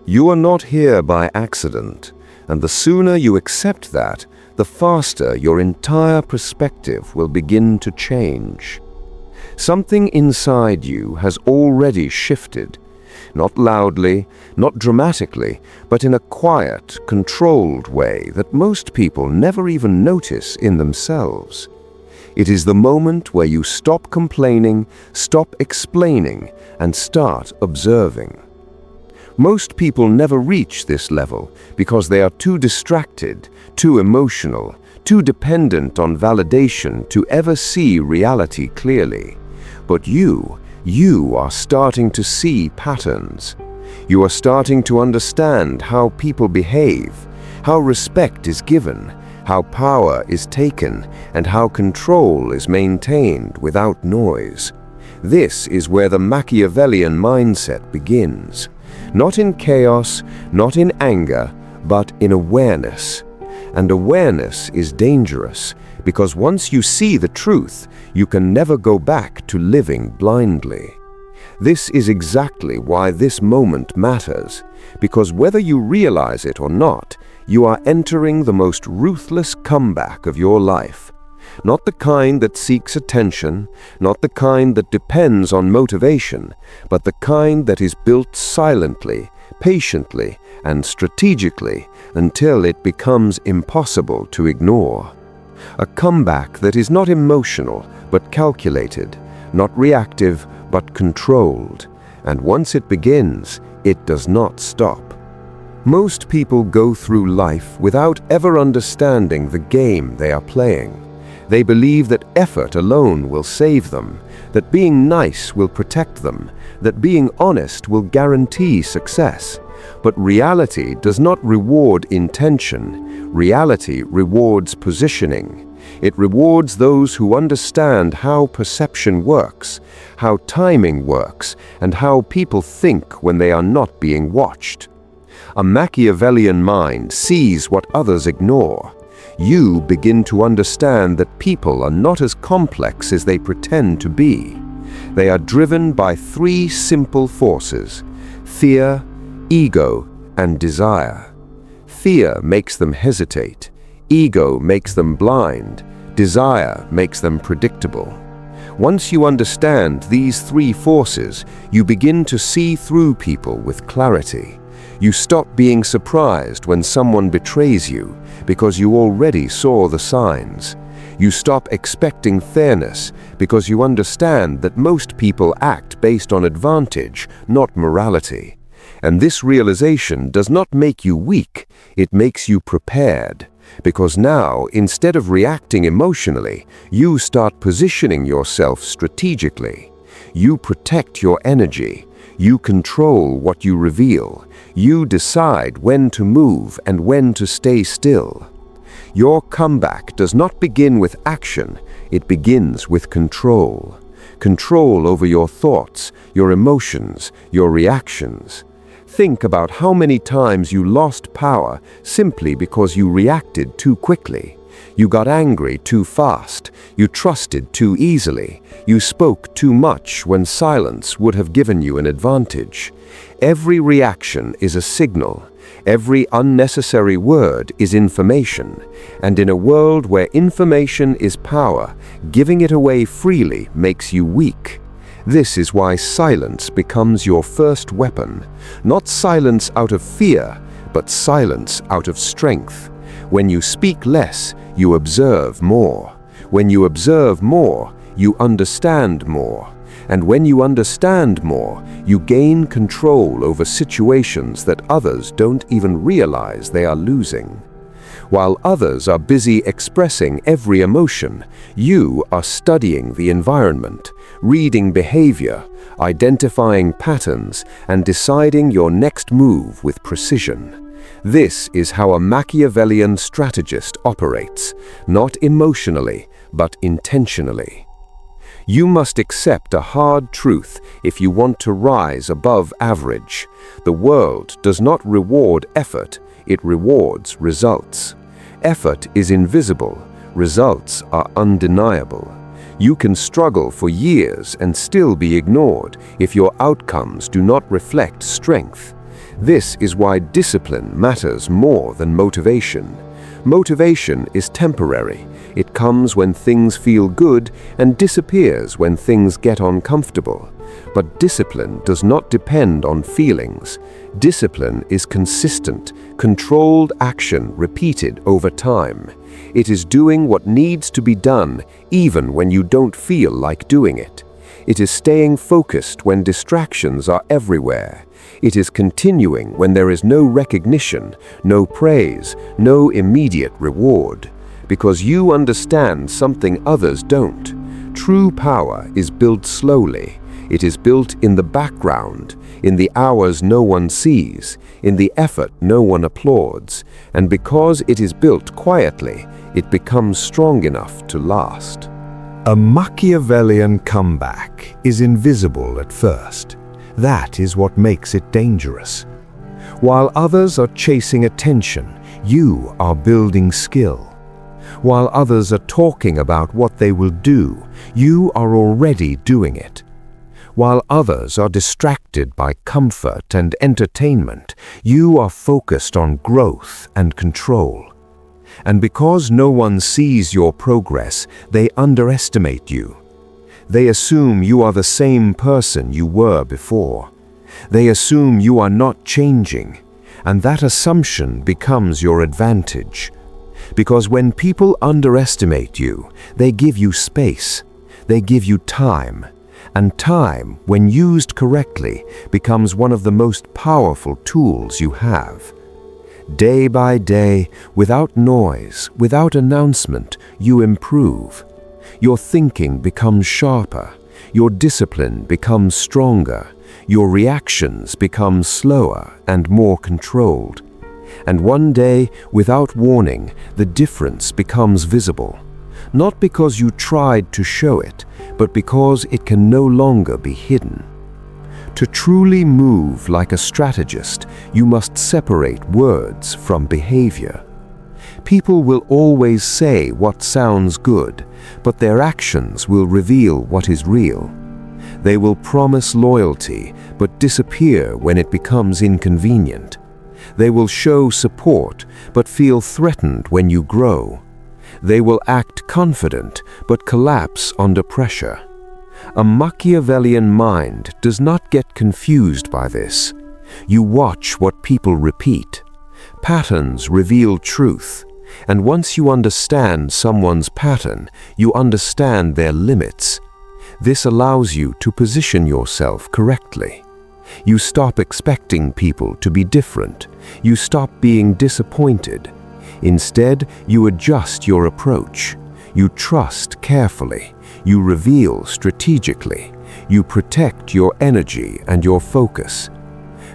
You are not here by accident, and the sooner you accept that, the faster your entire perspective will begin to change. Something inside you has already shifted, not loudly, not dramatically, but in a quiet, controlled way that most people never even notice in themselves. It is the moment where you stop complaining, stop explaining, and start observing. Most people never reach this level because they are too distracted, too emotional, too dependent on validation to ever see reality clearly. But you are starting to see patterns. You are starting to understand how people behave, how respect is given, how power is taken, and how control is maintained without noise. This is where the Machiavellian mindset begins. Not in chaos, not in anger, but in awareness. And awareness is dangerous, because once you see the truth, you can never go back to living blindly. This is exactly why this moment matters, because whether you realize it or not, you are entering the most ruthless comeback of your life. Not the kind that seeks attention, not the kind that depends on motivation, but the kind that is built silently, patiently, and strategically until it becomes impossible to ignore. A comeback that is not emotional but calculated, not reactive but controlled, and once it begins, it does not stop. Most people go through life without ever understanding the game they are playing. They believe that effort alone will save them, that being nice will protect them, that being honest will guarantee success. But reality does not reward intention. Reality rewards positioning. It rewards those who understand how perception works, how timing works, and how people think when they are not being watched. A Machiavellian mind sees what others ignore. You begin to understand that people are not as complex as they pretend to be. They are driven by three simple forces: fear, ego, and desire. Fear makes them hesitate. Ego makes them blind. Desire makes them predictable. Once you understand these three forces, you begin to see through people with clarity. You stop being surprised when someone betrays you because you already saw the signs. You stop expecting fairness because you understand that most people act based on advantage, not morality. And this realization does not make you weak, it makes you prepared. Because now, instead of reacting emotionally, you start positioning yourself strategically. You protect your energy. You control what you reveal. You decide when to move and when to stay still. Your comeback does not begin with action, it begins with control. Control over your thoughts, your emotions, your reactions. Think about how many times you lost power simply because you reacted too quickly. You got angry too fast. You trusted too easily. You spoke too much when silence would have given you an advantage. Every reaction is a signal. Every unnecessary word is information. And in a world where information is power, giving it away freely makes you weak. This is why silence becomes your first weapon. Not silence out of fear, but silence out of strength. When you speak less, you observe more. When you observe more, you understand more. And when you understand more, you gain control over situations that others don't even realize they are losing. While others are busy expressing every emotion, you are studying the environment, reading behavior, identifying patterns, and deciding your next move with precision. This is how a Machiavellian strategist operates, not emotionally, but intentionally. You must accept a hard truth if you want to rise above average. The world does not reward effort, it rewards results. Effort is invisible, results are undeniable. You can struggle for years and still be ignored if your outcomes do not reflect strength. This is why discipline matters more than motivation. Motivation is temporary. It comes when things feel good and disappears when things get uncomfortable. But discipline does not depend on feelings. Discipline is consistent, controlled action repeated over time. It is doing what needs to be done even when you don't feel like doing it. It is staying focused when distractions are everywhere. It is continuing when there is no recognition, no praise, no immediate reward. Because you understand something others don't. True power is built slowly. It is built in the background, in the hours no one sees, in the effort no one applauds. And because it is built quietly, it becomes strong enough to last. A Machiavellian comeback is invisible at first. That is what makes it dangerous. While others are chasing attention, you are building skill. While others are talking about what they will do, you are already doing it. While others are distracted by comfort and entertainment, you are focused on growth and control. And because no one sees your progress, they underestimate you. They assume you are the same person you were before. They assume you are not changing, and that assumption becomes your advantage. Because when people underestimate you, they give you space, they give you time, and time, when used correctly, becomes one of the most powerful tools you have. Day by day, without noise, without announcement, you improve. Your thinking becomes sharper, your discipline becomes stronger, your reactions become slower and more controlled. And one day, without warning, the difference becomes visible. Not because you tried to show it, but because it can no longer be hidden. To truly move like a strategist, you must separate words from behavior. People will always say what sounds good, but their actions will reveal what is real. They will promise loyalty, but disappear when it becomes inconvenient. They will show support, but feel threatened when you grow. They will act confident, but collapse under pressure. A Machiavellian mind does not get confused by this. You watch what people repeat. Patterns reveal truth, and once you understand someone's pattern, you understand their limits. This allows you to position yourself correctly. You stop expecting people to be different. You stop being disappointed. Instead, you adjust your approach. You trust carefully. You reveal strategically. You protect your energy and your focus.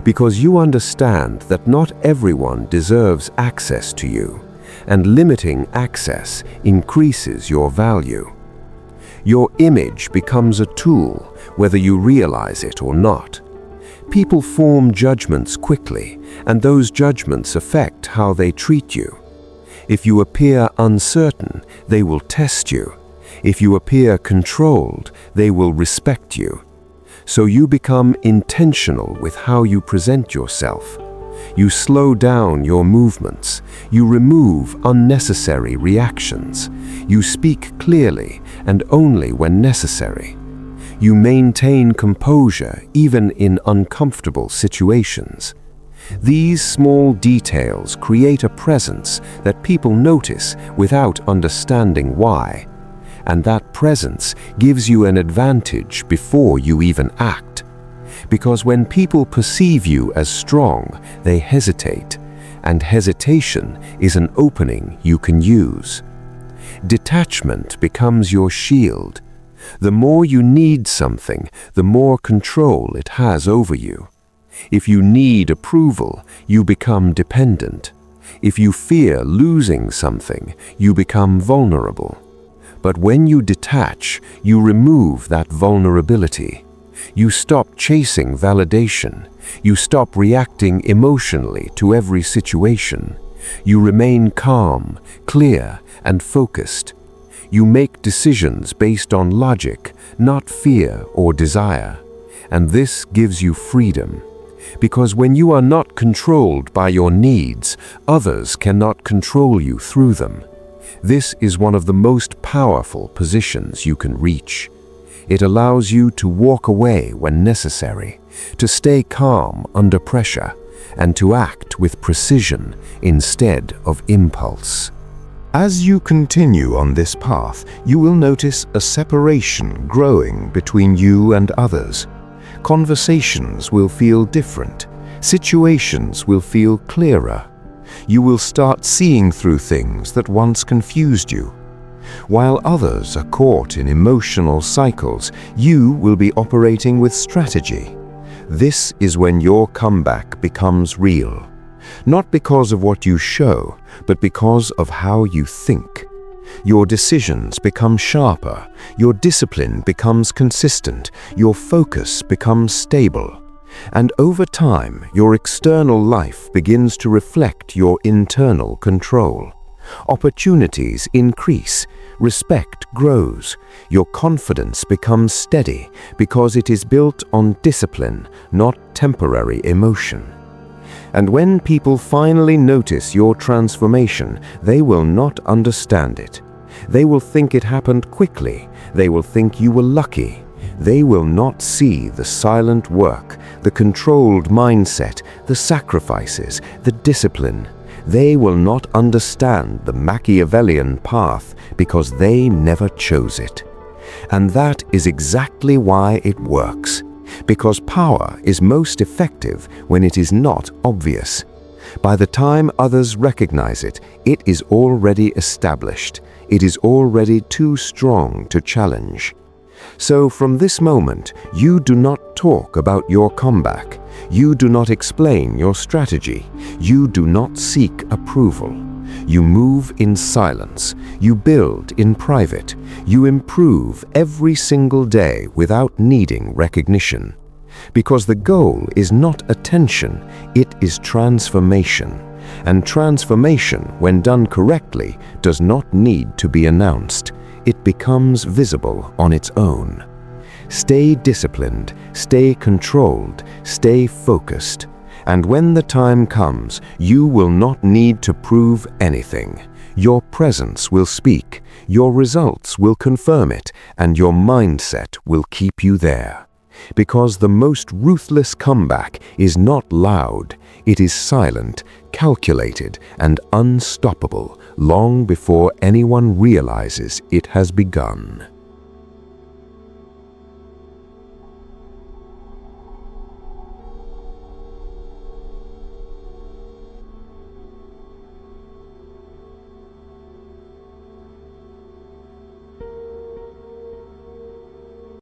Because you understand that not everyone deserves access to you, and limiting access increases your value. Your image becomes a tool, whether you realize it or not. People form judgments quickly, and those judgments affect how they treat you. If you appear uncertain, they will test you. If you appear controlled, they will respect you. So you become intentional with how you present yourself. You slow down your movements. You remove unnecessary reactions. You speak clearly and only when necessary. You maintain composure even in uncomfortable situations. These small details create a presence that people notice without understanding why. And that presence gives you an advantage before you even act. Because when people perceive you as strong, they hesitate, and hesitation is an opening you can use. Detachment becomes your shield. The more you need something, the more control it has over you. If you need approval, you become dependent. If you fear losing something, you become vulnerable. But when you detach, you remove that vulnerability. You stop chasing validation. You stop reacting emotionally to every situation. You remain calm, clear, and focused. You make decisions based on logic, not fear or desire. And this gives you freedom. Because when you are not controlled by your needs, others cannot control you through them. This is one of the most powerful positions you can reach. It allows you to walk away when necessary, to stay calm under pressure, and to act with precision instead of impulse. As you continue on this path, you will notice a separation growing between you and others. Conversations will feel different. Situations will feel clearer. You will start seeing through things that once confused you. While others are caught in emotional cycles, you will be operating with strategy. This is when your comeback becomes real. Not because of what you show, but because of how you think. Your decisions become sharper, your discipline becomes consistent, your focus becomes stable. And over time, your external life begins to reflect your internal control. Opportunities increase, respect grows, your confidence becomes steady because it is built on discipline, not temporary emotion. And when people finally notice your transformation, they will not understand it. They will think it happened quickly. They will think you were lucky. They will not see the silent work, the controlled mindset, the sacrifices, the discipline. They will not understand the Machiavellian path because they never chose it. And that is exactly why it works. Because power is most effective when it is not obvious. By the time others recognize it, it is already established. It is already too strong to challenge. So from this moment, you do not talk about your comeback. You do not explain your strategy. You do not seek approval. You move in silence. You build in private. You improve every single day without needing recognition. Because the goal is not attention, it is transformation. And transformation, when done correctly, does not need to be announced. It becomes visible on its own. Stay disciplined, stay controlled, stay focused. And when the time comes, you will not need to prove anything. Your presence will speak, your results will confirm it, and your mindset will keep you there. Because the most ruthless comeback is not loud, it is silent, calculated, and unstoppable long before anyone realizes it has begun.